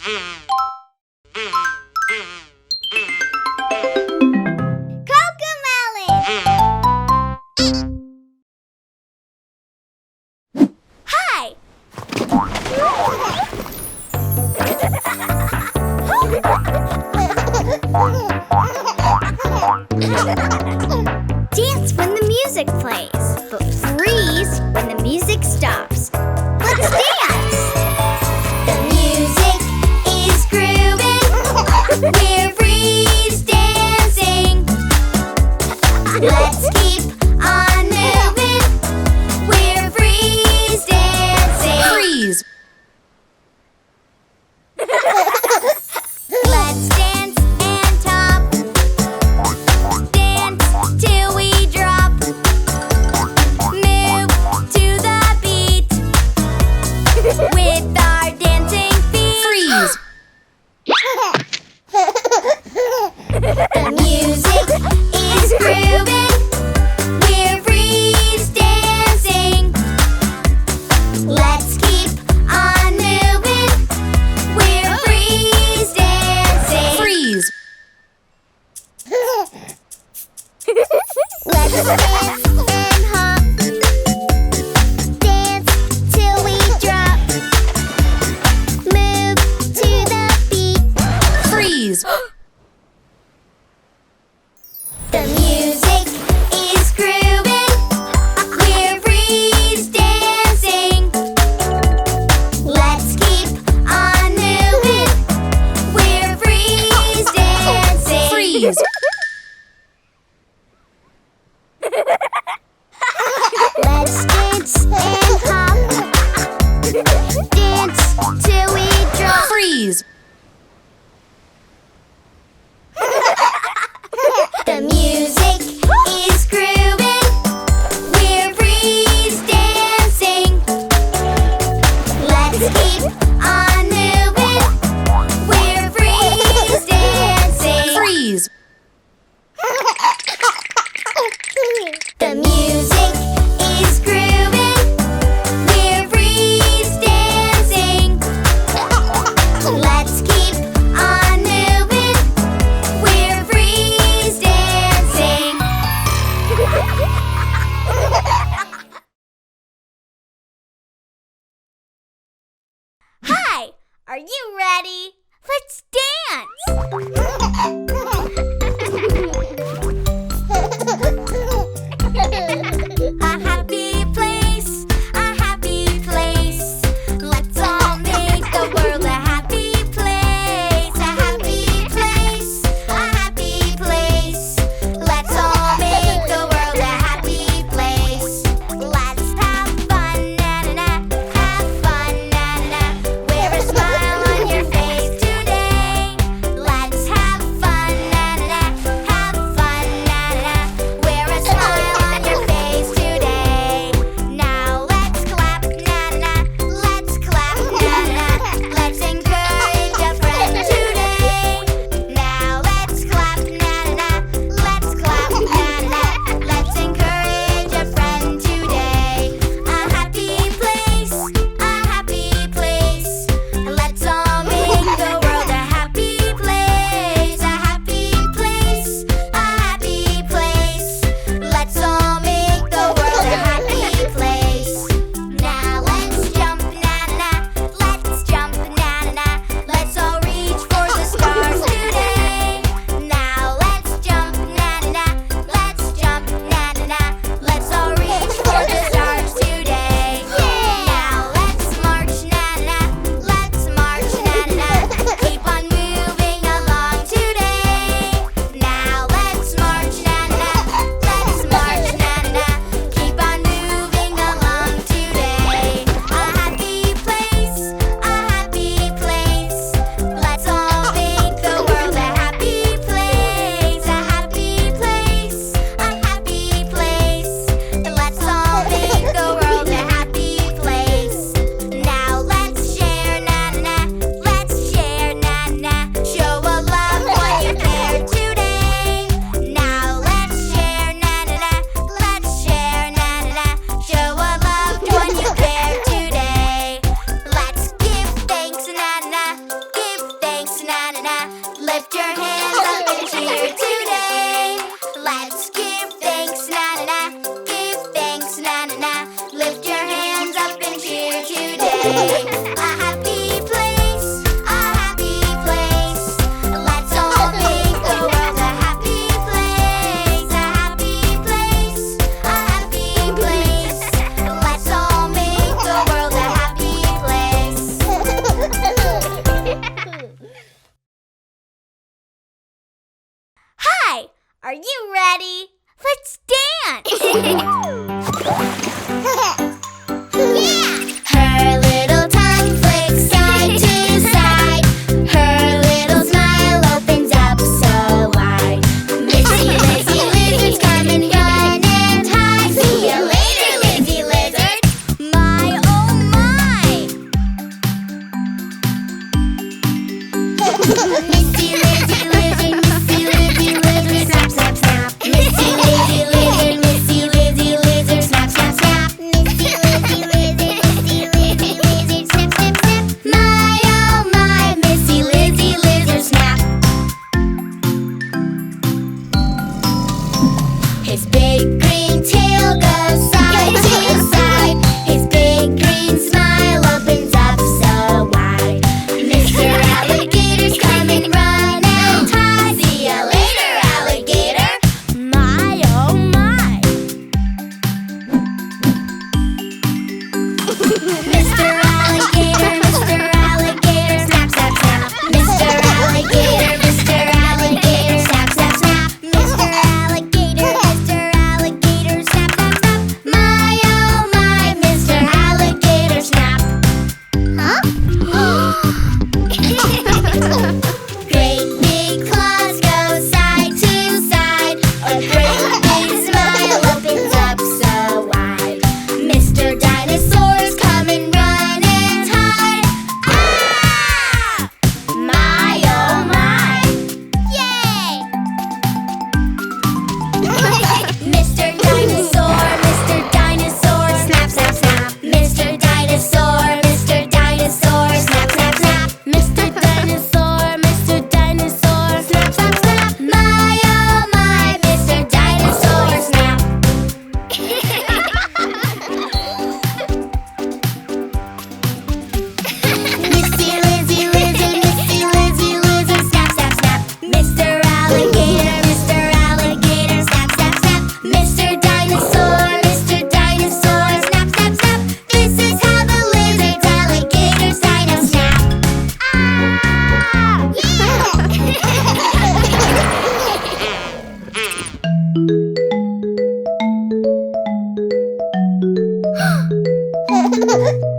CoComelon! Hi! Dance when the music plays, but freeze when the music stops. Let's dance! The music is grooving. We're freeze dancing. Let's keep on moving. We're freeze dancing. Freeze! Let's dance and top. Dance till we drop. Move to the beat with our dancing feet. Freeze! The music is grooving. We're freeze dancing. Let's keep on moving. We're freeze dancing. Freeze! Let's dance and hop. Dance till we drop. Move to the beat. Freeze! The music is grooving. We're freeze dancing. Let's keep on moving. We're freeze dancing. Freeze! Let's dance and hop. Dance till we drop. Freeze! The music is grooving. We're freeze dancing. Let's keep on moving. We're freeze dancing. Freeze! The music is grooving. We're freeze dancing. Let's keep on moving. We're freeze dancing. Hi, are you ready? Let's dance. A happy place, a happy place. Let's all make the world a happy place. A happy place, a happy place. Let's all make the world a happy place. Let's have fun, na-na-na, have fun, na-na-na. Wear a smile on your face today. Let's have fun, Are you ready? Let's dance! Yeah! Her little tongue flicks side to side. Her little smile opens up so wide. Missy, Lizzy, lizards come and run and hide. See you later, Lizzy lizard. My, oh my! Missy, Lizzy, lizard, Missy, Lizzy, lizard, snap, snap, snap. Missy, Lizzy, lizard, Missy, Lizzy, lizard, snap, snap, snap. Missy, Lizzy, lizard, Missy, Lizzy, lizard, snap, snap, snap. My, oh my, Missy, Lizzy, lizard, snap. His big green tail goes side to side. His big green smile opens up so wide. Mr. Alligator's come and run and hide. See ya later, alligator. My, oh my. Mr. Alligator, snap, snap, snap. Mr. Alligator, snap, snap, snap. Mr. Alligator, snap, snap, snap. My, oh my, Mr. Alligator, snap. Huh? Great big claws go side to side. A great big smile opens up so wide. Mr. Dinosaur's come and run and hide. Ah! My, oh my! Yay! Mr. Dinosaur, snap, snap, snap. Mr. Dinosaur, snap, snap, snap. Mr. Dinosaur, snap, snap, snap. My, oh my, Mr. Dinosaur, snap. Missy, Lizzy, lizard, Missy, Lizzy, lizard, snap, snap, snap. Mr. Alligator, snap, snap, snap. Mr. Dinosaur, snap, snap, snap. This is how the lizards, alligators, dino snap. Ah! Yeah!